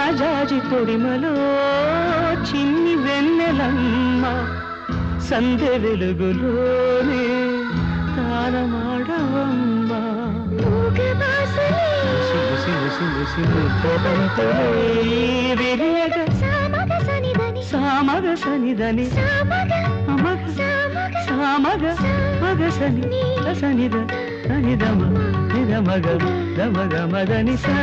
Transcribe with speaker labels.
Speaker 1: సన్నజాజి తొడిమలో చిన్ని వెన్నెలమ్మ సంధ్య వెలుగులోనే తారమాడవమ్మ సామగ సనిదని సామగ మగ సని సనిద సనిదమ నిదమగ దమగ మదని సా